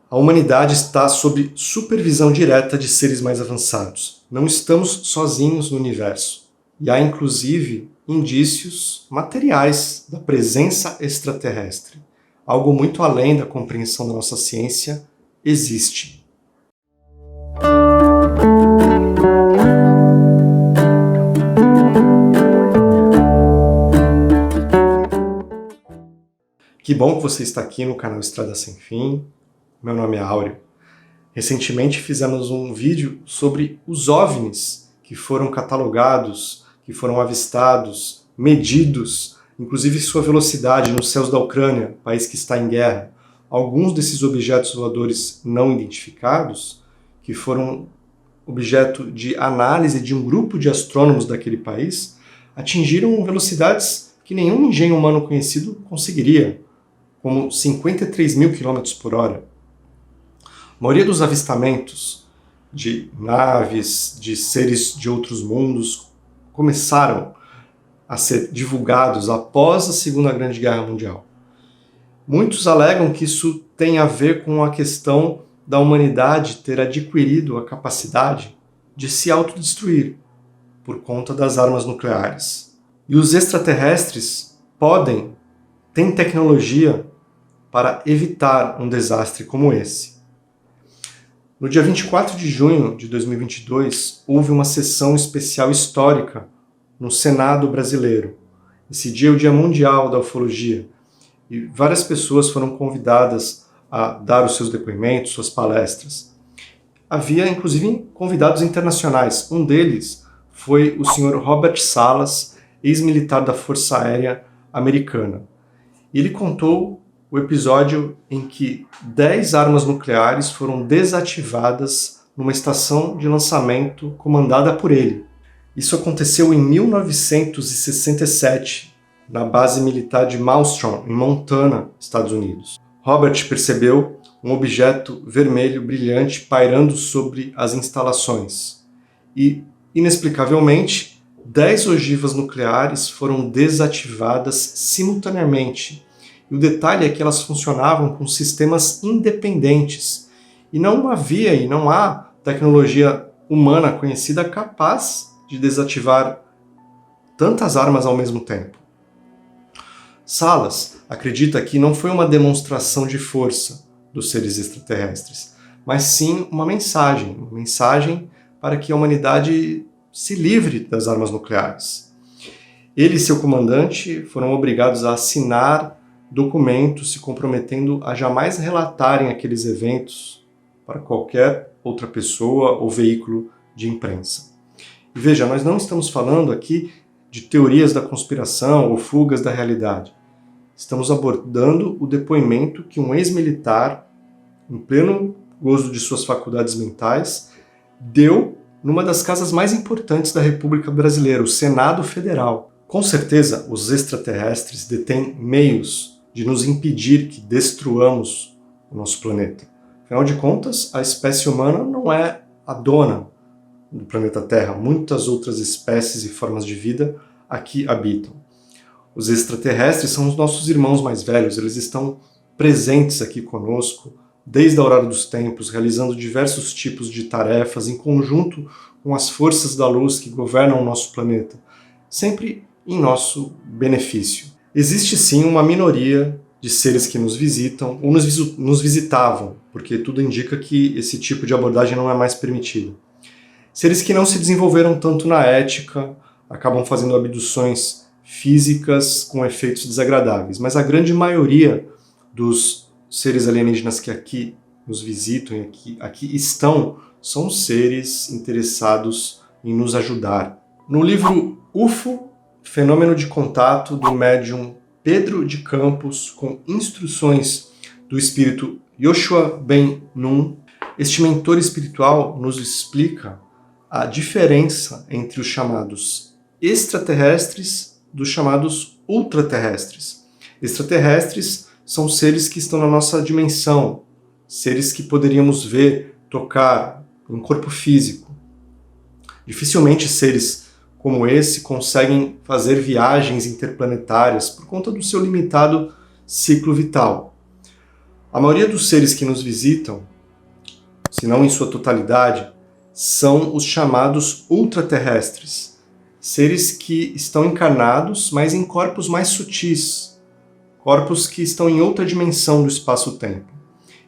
A humanidade está sob supervisão direta de seres mais avançados. Não estamos sozinhos no universo. E há, inclusive, indícios materiais da presença extraterrestre. Algo muito além da compreensão da nossa ciência existe. Que bom que você está aqui no canal Estrada Sem Fim. Meu nome é Áureo. Recentemente fizemos um vídeo sobre os OVNIs que foram catalogados, que foram avistados, medidos, inclusive sua velocidade nos céus da Ucrânia, país que está em guerra. Alguns desses objetos voadores não identificados, que foram objeto de análise de um grupo de astrônomos daquele país, atingiram velocidades que nenhum engenho humano conhecido conseguiria, como 53 mil km por hora. A maioria dos avistamentos de naves, de seres de outros mundos, começaram a ser divulgados após a Segunda Grande Guerra Mundial. Muitos alegam que isso tem a ver com a questão da humanidade ter adquirido a capacidade de se autodestruir por conta das armas nucleares. E os extraterrestres têm tecnologia para evitar um desastre como esse. No dia 24 de junho de 2022, houve uma sessão especial histórica no Senado brasileiro. Esse dia é o Dia Mundial da Ufologia e várias pessoas foram convidadas a dar os seus depoimentos, suas palestras. Havia, inclusive, convidados internacionais. Um deles foi o Sr. Robert Salas, ex-militar da Força Aérea Americana. Ele contou o episódio em que 10 armas nucleares foram desativadas numa estação de lançamento comandada por ele. Isso aconteceu em 1967, na base militar de Malmstrom, em Montana, Estados Unidos. Robert percebeu um objeto vermelho brilhante pairando sobre as instalações. E, inexplicavelmente, 10 ogivas nucleares foram desativadas simultaneamente. E o detalhe é que elas funcionavam com sistemas independentes. E não havia e não há tecnologia humana conhecida capaz de desativar tantas armas ao mesmo tempo. Salas acredita que não foi uma demonstração de força dos seres extraterrestres, mas sim uma mensagem para que a humanidade se livre das armas nucleares. Ele e seu comandante foram obrigados a assinar documentos se comprometendo a jamais relatarem aqueles eventos para qualquer outra pessoa ou veículo de imprensa. E veja, nós não estamos falando aqui de teorias da conspiração ou fugas da realidade. Estamos abordando o depoimento que um ex-militar, em pleno gozo de suas faculdades mentais, deu numa das casas mais importantes da República Brasileira, o Senado Federal. Com certeza, os extraterrestres detêm meios de nos impedir que destruamos o nosso planeta. Afinal de contas, a espécie humana não é a dona do planeta Terra. Muitas outras espécies e formas de vida aqui habitam. Os extraterrestres são os nossos irmãos mais velhos, eles estão presentes aqui conosco desde a aurora dos tempos, realizando diversos tipos de tarefas em conjunto com as forças da luz que governam o nosso planeta, sempre em nosso benefício. Existe sim uma minoria de seres que nos visitam ou nos visitavam, porque tudo indica que esse tipo de abordagem não é mais permitido. Seres que não se desenvolveram tanto na ética, acabam fazendo abduções físicas com efeitos desagradáveis, mas a grande maioria dos seres alienígenas que aqui nos visitam e aqui estão são seres interessados em nos ajudar. No livro UFO, Fenômeno de Contato, do médium Pedro de Campos, com instruções do espírito Yoshua Ben Nun, este mentor espiritual nos explica a diferença entre os chamados extraterrestres dos chamados ultraterrestres. Extraterrestres são seres que estão na nossa dimensão, seres que poderíamos ver, tocar, em corpo físico. Dificilmente seres como esse conseguem fazer viagens interplanetárias por conta do seu limitado ciclo vital. A maioria dos seres que nos visitam, se não em sua totalidade, são os chamados ultraterrestres, seres que estão encarnados, mas em corpos mais sutis, corpos que estão em outra dimensão do espaço-tempo.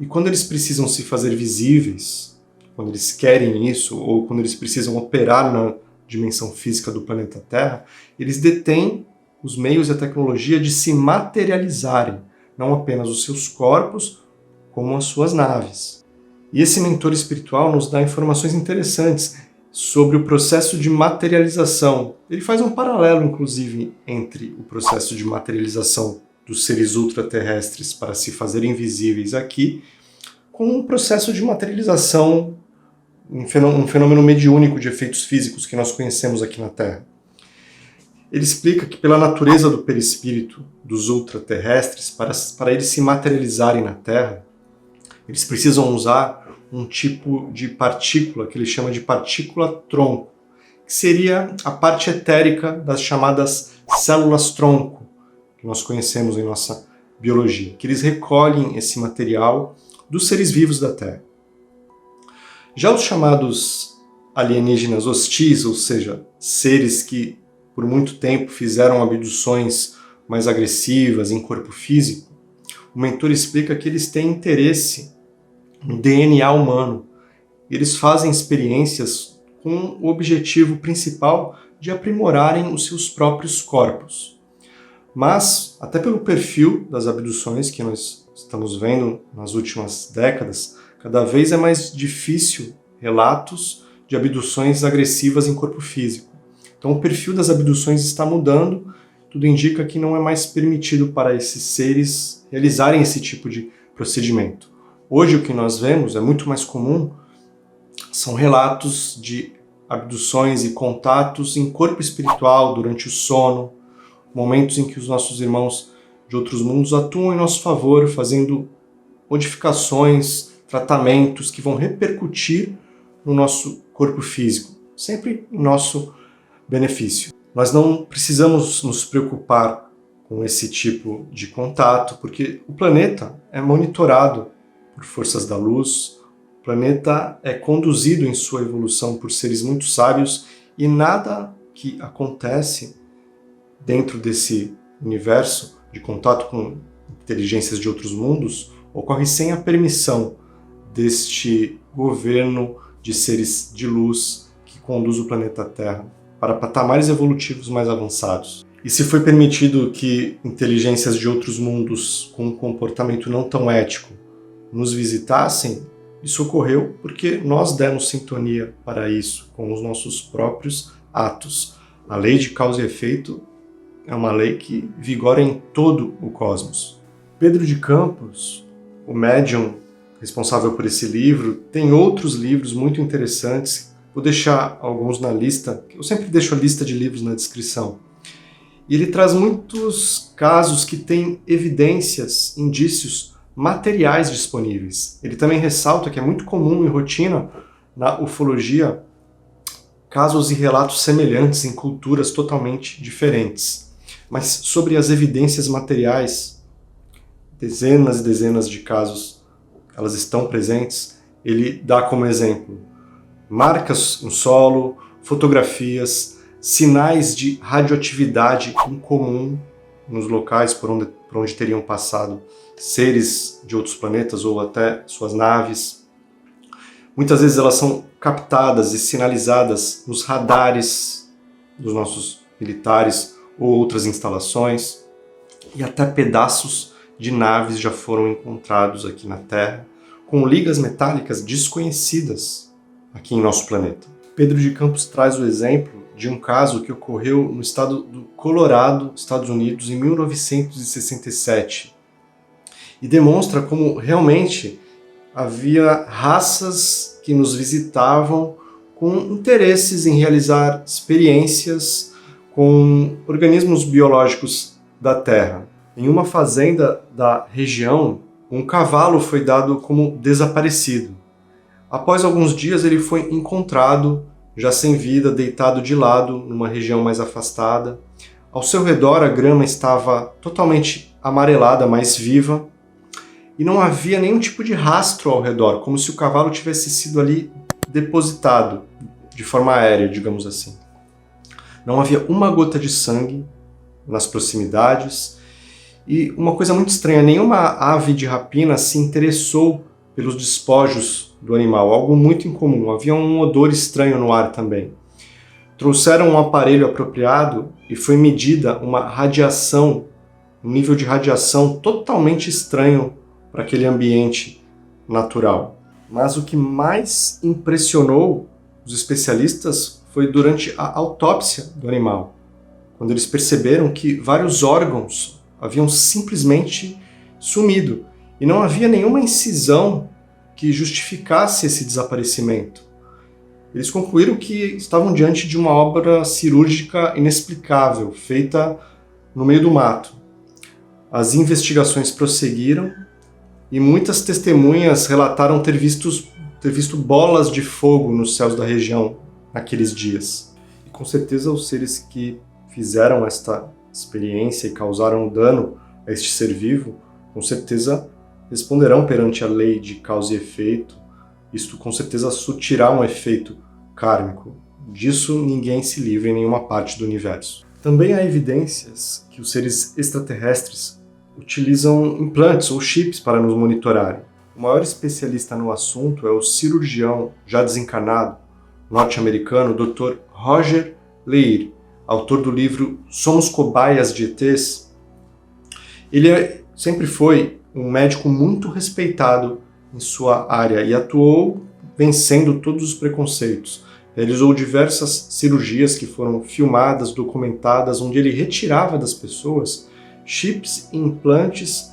E quando eles precisam se fazer visíveis, quando eles querem isso, ou quando eles precisam operar na dimensão física do planeta Terra, eles detêm os meios e a tecnologia de se materializarem, não apenas os seus corpos, como as suas naves. E esse mentor espiritual nos dá informações interessantes sobre o processo de materialização. Ele faz um paralelo, inclusive, entre o processo de materialização dos seres ultraterrestres para se fazerem visíveis aqui, com o processo de materialização, um fenômeno mediúnico de efeitos físicos que nós conhecemos aqui na Terra. Ele explica que pela natureza do perispírito dos ultraterrestres, para eles se materializarem na Terra, eles precisam usar um tipo de partícula que ele chama de partícula-tronco, que seria a parte etérica das chamadas células-tronco, que nós conhecemos em nossa biologia, que eles recolhem esse material dos seres vivos da Terra. Já os chamados alienígenas hostis, ou seja, seres que por muito tempo fizeram abduções mais agressivas em corpo físico, o mentor explica que eles têm interesse no DNA humano. Eles fazem experiências com o objetivo principal de aprimorarem os seus próprios corpos. Mas, até pelo perfil das abduções que nós estamos vendo nas últimas décadas, cada vez é mais difícil relatos de abduções agressivas em corpo físico. Então o perfil das abduções está mudando, tudo indica que não é mais permitido para esses seres realizarem esse tipo de procedimento. Hoje o que nós vemos é muito mais comum, são relatos de abduções e contatos em corpo espiritual durante o sono, momentos em que os nossos irmãos de outros mundos atuam em nosso favor, fazendo modificações, tratamentos que vão repercutir no nosso corpo físico, sempre em nosso benefício. Nós não precisamos nos preocupar com esse tipo de contato, porque o planeta é monitorado por forças da luz, o planeta é conduzido em sua evolução por seres muito sábios e nada que acontece dentro desse universo de contato com inteligências de outros mundos ocorre sem a permissão deste governo de seres de luz que conduz o planeta Terra para patamares evolutivos mais avançados. E se foi permitido que inteligências de outros mundos com um comportamento não tão ético nos visitassem, isso ocorreu porque nós demos sintonia para isso com os nossos próprios atos. A lei de causa e efeito é uma lei que vigora em todo o cosmos. Pedro de Campos, o médium responsável por esse livro, tem outros livros muito interessantes. Vou deixar alguns na lista, eu sempre deixo a lista de livros na descrição. E ele traz muitos casos que têm evidências, indícios materiais disponíveis. Ele também ressalta que é muito comum em rotina, na ufologia, casos e relatos semelhantes em culturas totalmente diferentes. Mas sobre as evidências materiais, dezenas e dezenas de casos, elas estão presentes. Ele dá como exemplo marcas no solo, fotografias, sinais de radioatividade incomum nos locais por onde teriam passado seres de outros planetas ou até suas naves. Muitas vezes elas são captadas e sinalizadas nos radares dos nossos militares ou outras instalações, e até pedaços de naves já foram encontrados aqui na Terra, com ligas metálicas desconhecidas aqui em nosso planeta. Pedro de Campos traz o exemplo de um caso que ocorreu no estado do Colorado, Estados Unidos, em 1967, e demonstra como realmente havia raças que nos visitavam com interesses em realizar experiências com organismos biológicos da Terra. Em uma fazenda da região, um cavalo foi dado como desaparecido. Após alguns dias ele foi encontrado, já sem vida, deitado de lado, numa região mais afastada. Ao seu redor a grama estava totalmente amarelada, mais viva, e não havia nenhum tipo de rastro ao redor, como se o cavalo tivesse sido ali depositado de forma aérea, digamos assim. Não havia uma gota de sangue nas proximidades e uma coisa muito estranha, nenhuma ave de rapina se interessou pelos despojos do animal, algo muito incomum, havia um odor estranho no ar também. Trouxeram um aparelho apropriado e foi medida uma radiação, um nível de radiação totalmente estranho para aquele ambiente natural. Mas o que mais impressionou os especialistas foi durante a autópsia do animal, quando eles perceberam que vários órgãos haviam simplesmente sumido e não havia nenhuma incisão que justificasse esse desaparecimento. Eles concluíram que estavam diante de uma obra cirúrgica inexplicável, feita no meio do mato. As investigações prosseguiram e muitas testemunhas relataram ter visto bolas de fogo nos céus da região naqueles dias. E com certeza os seres que fizeram esta experiência e causaram dano a este ser vivo, com certeza responderão perante a lei de causa e efeito. Isto com certeza surtirá um efeito kármico. Disso ninguém se livra em nenhuma parte do universo. Também há evidências que os seres extraterrestres utilizam implantes ou chips para nos monitorarem. O maior especialista no assunto é o cirurgião já desencarnado norte-americano Dr. Roger Leir, autor do livro Somos Cobaias de ETs. Ele sempre foi um médico muito respeitado em sua área e atuou vencendo todos os preconceitos. Realizou diversas cirurgias que foram filmadas, documentadas, onde ele retirava das pessoas chips e implantes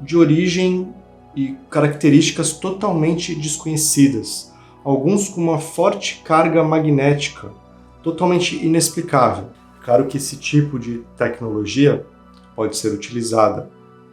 de origem e características totalmente desconhecidas, alguns com uma forte carga magnética, totalmente inexplicável. Claro que esse tipo de tecnologia pode ser utilizada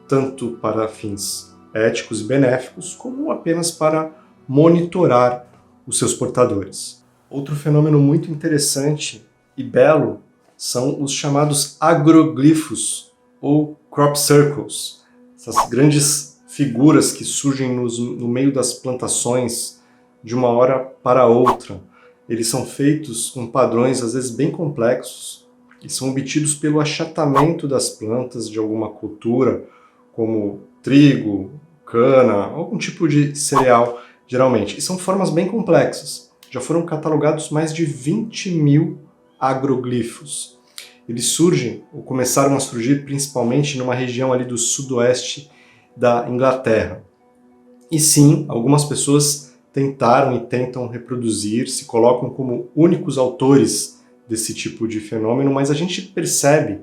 tanto para fins éticos e benéficos, como apenas para monitorar os seus portadores. Outro fenômeno muito interessante e belo são os chamados agroglifos ou crop circles, essas grandes figuras que surgem no meio das plantações de uma hora para outra. Eles são feitos com padrões às vezes bem complexos e são obtidos pelo achatamento das plantas de alguma cultura, como trigo, cana, algum tipo de cereal, geralmente. E são formas bem complexas. Já foram catalogados mais de 20 mil agroglifos. Eles surgem, ou começaram a surgir, principalmente numa região ali do sudoeste da Inglaterra. E sim, algumas pessoas tentaram e tentam reproduzir, se colocam como únicos autores desse tipo de fenômeno, mas a gente percebe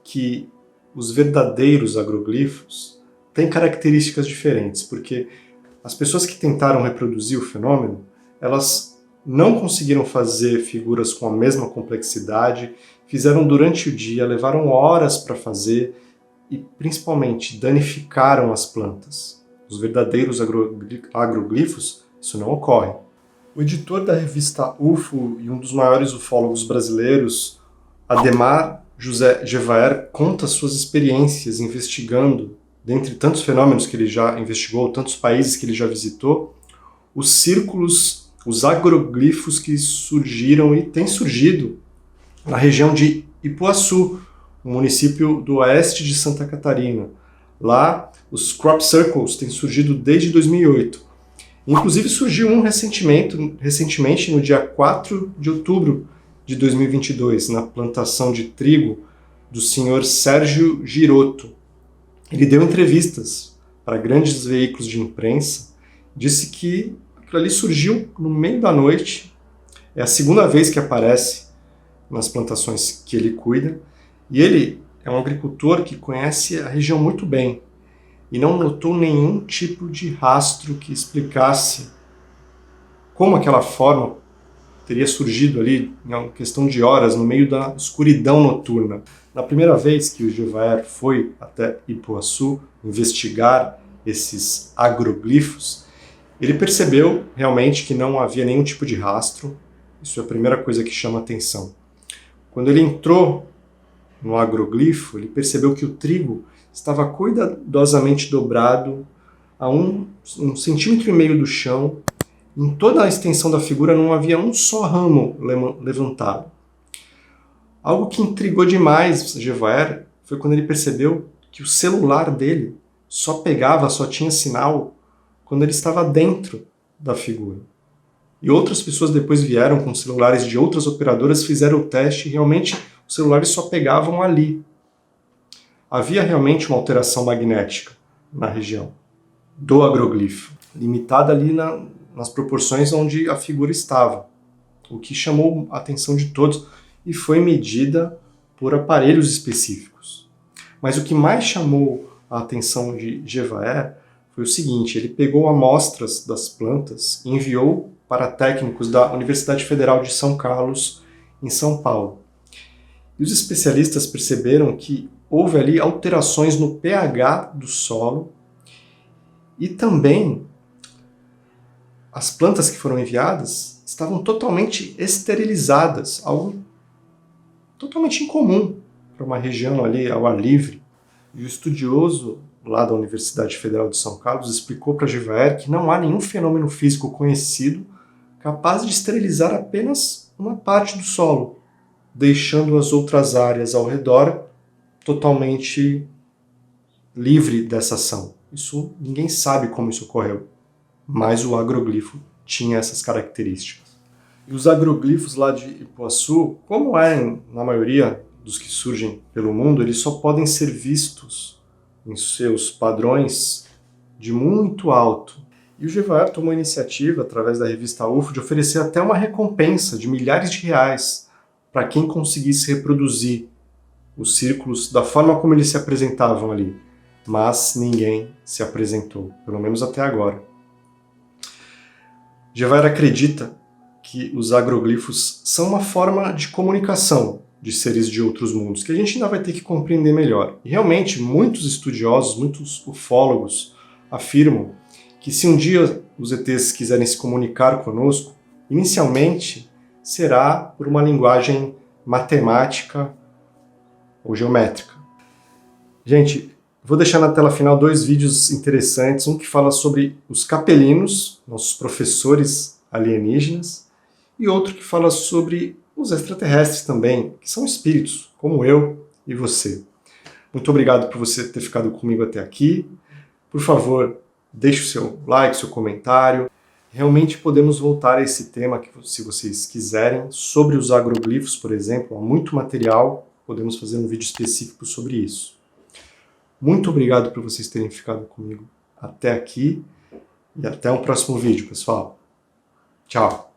que os verdadeiros agroglifos têm características diferentes, porque as pessoas que tentaram reproduzir o fenômeno, elas não conseguiram fazer figuras com a mesma complexidade, fizeram durante o dia, levaram horas para fazer e, principalmente, danificaram as plantas. Os verdadeiros agroglifos, isso não ocorre. O editor da revista UFO e um dos maiores ufólogos brasileiros, Ademar José Gevaer, conta suas experiências investigando, dentre tantos fenômenos que ele já investigou, tantos países que ele já visitou, os círculos, os agroglifos que surgiram e têm surgido na região de Ipuaçu, um município do oeste de Santa Catarina. Lá, os crop circles têm surgido desde 2008. Inclusive surgiu um recentemente no dia 4 de outubro de 2022, na plantação de trigo do senhor Sérgio Girotto. Ele deu entrevistas para grandes veículos de imprensa, disse que aquilo ali surgiu no meio da noite, é a segunda vez que aparece nas plantações que ele cuida, e ele é um agricultor que conhece a região muito bem e não notou nenhum tipo de rastro que explicasse como aquela forma teria surgido ali em uma questão de horas no meio da escuridão noturna. Na primeira vez que o Gevaer foi até Ipuaçu investigar esses agroglifos, ele percebeu realmente que não havia nenhum tipo de rastro. Isso é a primeira coisa que chama atenção. Quando ele entrou no agroglifo, ele percebeu que o trigo estava cuidadosamente dobrado a 1,5 centímetro do chão. Em toda a extensão da figura não havia um só ramo levantado. Algo que intrigou demais Gevaert foi quando ele percebeu que o celular dele só tinha sinal quando ele estava dentro da figura. E outras pessoas depois vieram com celulares de outras operadoras, fizeram o teste e realmente os celulares só pegavam ali. Havia realmente uma alteração magnética na região do agroglifo, limitada ali nas proporções onde a figura estava, o que chamou a atenção de todos e foi medida por aparelhos específicos. Mas o que mais chamou a atenção de Gevaert foi o seguinte: ele pegou amostras das plantas e enviou para técnicos da Universidade Federal de São Carlos, em São Paulo. E os especialistas perceberam que houve ali alterações no pH do solo e também as plantas que foram enviadas estavam totalmente esterilizadas, algo totalmente incomum para uma região ali ao ar livre. E o estudioso lá da Universidade Federal de São Carlos explicou para Gevaert que não há nenhum fenômeno físico conhecido capaz de esterilizar apenas uma parte do solo, deixando as outras áreas ao redor totalmente livre dessa ação. Isso ninguém sabe como isso ocorreu, mas o agroglifo tinha essas características. E os agroglifos lá de Ipuaçu, como na maioria dos que surgem pelo mundo, eles só podem ser vistos em seus padrões de muito alto. E o Gevaert tomou a iniciativa, através da revista UFO, de oferecer até uma recompensa de milhares de reais para quem conseguisse reproduzir os círculos da forma como eles se apresentavam ali. Mas ninguém se apresentou, pelo menos até agora. Gevaert acredita que os agroglifos são uma forma de comunicação de seres de outros mundos, que a gente ainda vai ter que compreender melhor. E realmente, muitos estudiosos, muitos ufólogos afirmam que se um dia os ETs quiserem se comunicar conosco, inicialmente será por uma linguagem matemática ou geométrica. Gente, vou deixar na tela final 2 vídeos interessantes, um que fala sobre os capelinos, nossos professores alienígenas, e outro que fala sobre os extraterrestres também, que são espíritos, como eu e você. Muito obrigado por você ter ficado comigo até aqui. Por favor, deixe o seu like, seu comentário. Realmente podemos voltar a esse tema, se vocês quiserem, sobre os agroglifos, por exemplo. Há muito material, podemos fazer um vídeo específico sobre isso. Muito obrigado por vocês terem ficado comigo até aqui e até o próximo vídeo, pessoal. Tchau!